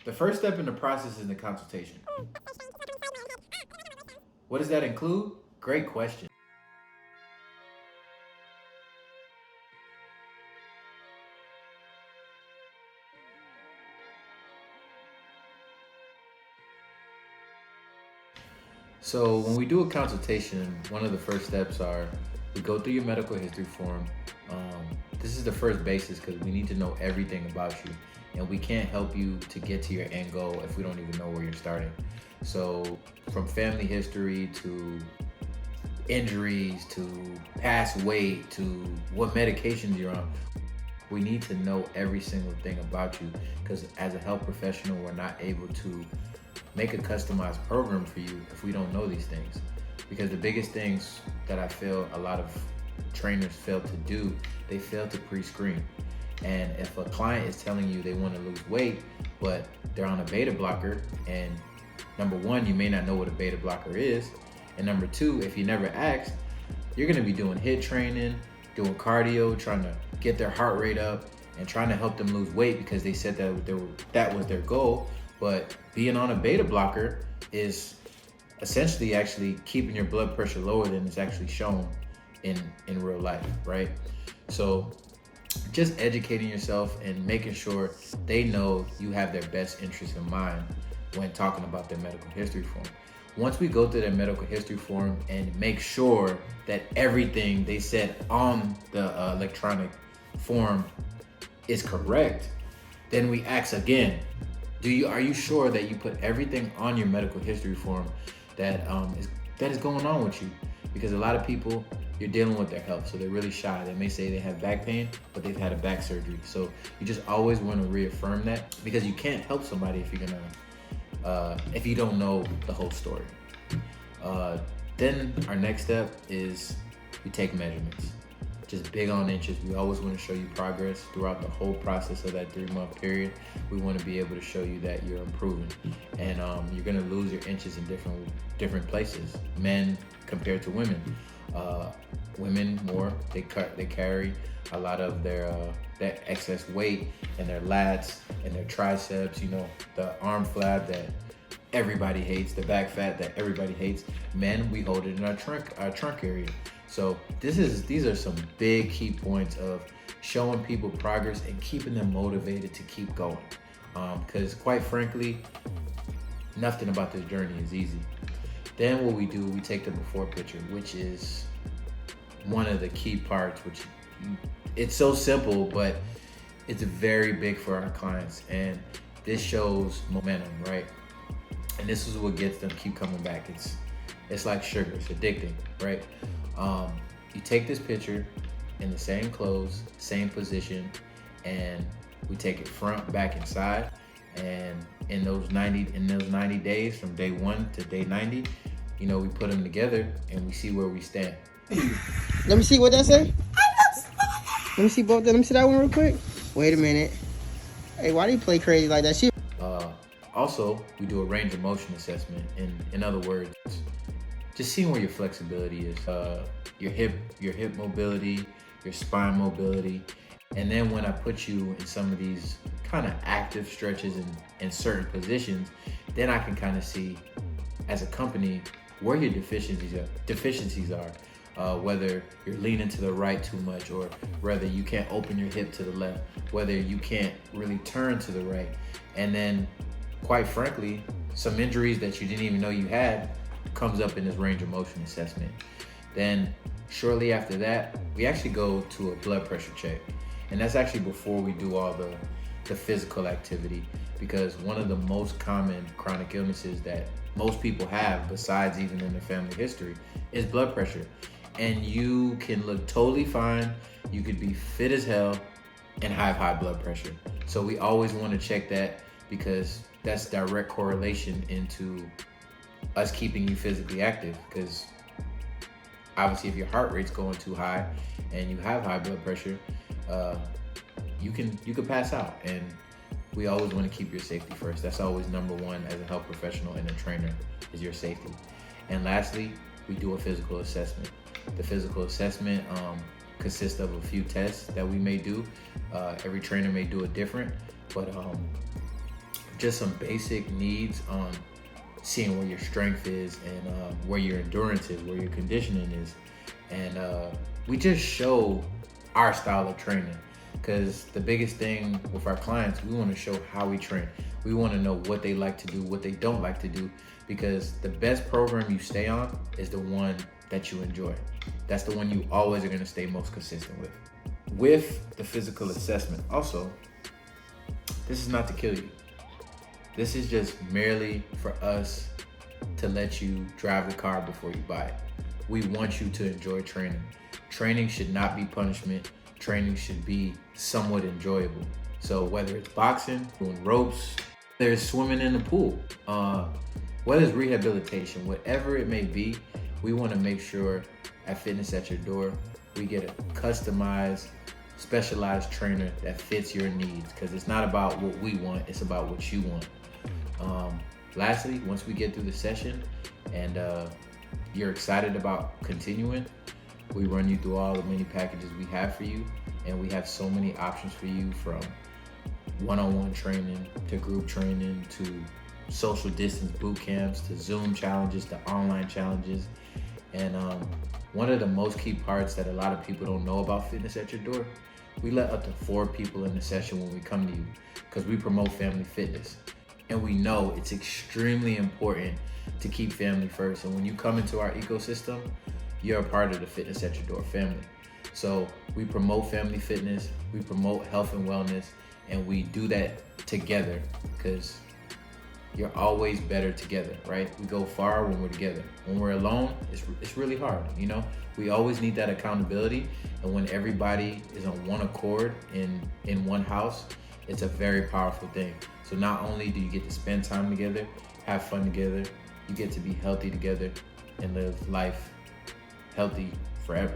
The first step in the process is the consultation. What does that include? Great question. So when we do a consultation, one of the first steps are we go through your medical history form. This is the first basis because we need to know everything about you, and we can't help you to get to your end goal if we don't even know where you're starting. So from family history to injuries to past weight to what medications you're on, we need to know every single thing about you because as a health professional, we're not able to make a customized program for you if we don't know these things. Because the biggest things that I feel a lot of trainers fail to do, they fail to pre-screen. And if a client is telling you they want to lose weight, but they're on a beta blocker, and number one, you may not know what a beta blocker is, and number two, if you never asked, you're gonna be doing HIIT training, doing cardio, trying to get their heart rate up, and trying to help them lose weight because they said that was their goal. But being on a beta blocker is essentially actually keeping your blood pressure lower than it's actually shown in real life, right? So just educating yourself and making sure they know you have their best interest in mind when talking about their medical history form. Once we go through their medical history form and make sure that everything they said on the electronic form is correct, then we ask again, are you sure that you put everything on your medical history form that is going on with you? Because a lot of people, you're dealing with their health, so they're really shy. They may say they have back pain, but they've had a back surgery. So you just always want to reaffirm that because you can't help somebody if you don't know the whole story. Then our next step is we take measurements. Just big on inches. We always want to show you progress throughout the whole process of that 3-month period. We want to be able to show you that you're improving, and you're going to lose your inches in different places. Men compared to women. Women more. They carry a lot of their that excess weight in their lats and their triceps. You know, the arm flab that everybody hates, the back fat that everybody hates. Men, we hold it in our trunk area. So these are some big key points of showing people progress and keeping them motivated to keep going. Because quite frankly, nothing about this journey is easy. Then what we do, we take the before picture, which is one of the key parts, which it's so simple, but it's very big for our clients. And this shows momentum, right? And this is what gets them keep coming back. It's like sugar, it's addicting, right? You take this picture in the same clothes, same position, and we take it front, back, and side. And in those 90 days, from day 1 to day 90, we put them together and we see where we stand. Let me see what that say. Let me see both. Let me see that one real quick. Wait a minute. Hey, why do you play crazy like that? Also, we do a range of motion assessment. In other words, just seeing where your flexibility is, your hip mobility, your spine mobility. And then when I put you in some of these kind of active stretches in certain positions, then I can kind of see as a company where your deficiencies are, whether you're leaning to the right too much, or whether you can't open your hip to the left, whether you can't really turn to the right. And then quite frankly, some injuries that you didn't even know you had comes up in this range of motion assessment. Then shortly after that, we actually go to a blood pressure check. And that's actually before we do all the physical activity, because one of the most common chronic illnesses that most people have, besides even in their family history, is blood pressure. And you can look totally fine, you could be fit as hell, and have high blood pressure. So we always want to check that because that's direct correlation into us keeping you physically active. Because obviously if your heart rate's going too high and you have high blood pressure, you can pass out. And we always want to keep your safety first. That's always number one as a health professional and a trainer, is your safety. And lastly, we do a physical assessment. The physical assessment consists of a few tests that we may do. Every trainer may do it different, but just some basic needs on seeing where your strength is and where your endurance is, where your conditioning is. And we just show our style of training, because the biggest thing with our clients, we want to show how we train. We want to know what they like to do, what they don't like to do, because the best program you stay on is the one that you enjoy. That's the one you always are going to stay most consistent with. With the physical assessment, also, this is not to kill you. This is just merely for us to let you drive the car before you buy it. We want you to enjoy training. Training should not be punishment. Training should be somewhat enjoyable. So whether it's boxing, doing ropes, whether it's swimming in the pool, whether it's rehabilitation, whatever it may be, we want to make sure at Fitness at Your Door, we get a customized, specialized trainer that fits your needs, because it's not about what we want, it's about what you want. Lastly, once we get through the session and you're excited about continuing, we run you through all the many packages we have for you, and we have so many options for you, from one-on-one training to group training to social distance boot camps to Zoom challenges to online challenges. And one of the most key parts that a lot of people don't know about Fitness at Your Door, we let up to 4 people in the session when we come to you, because we promote family fitness. And we know it's extremely important to keep family first. And when you come into our ecosystem, you're a part of the Fitness at Your Door family. So we promote family fitness, we promote health and wellness, and we do that together, because you're always better together, right? We go far when we're together. When we're alone, it's really hard, you know? We always need that accountability, and when everybody is on one accord in one house, it's a very powerful thing. So not only do you get to spend time together, have fun together, you get to be healthy together and live life healthy forever.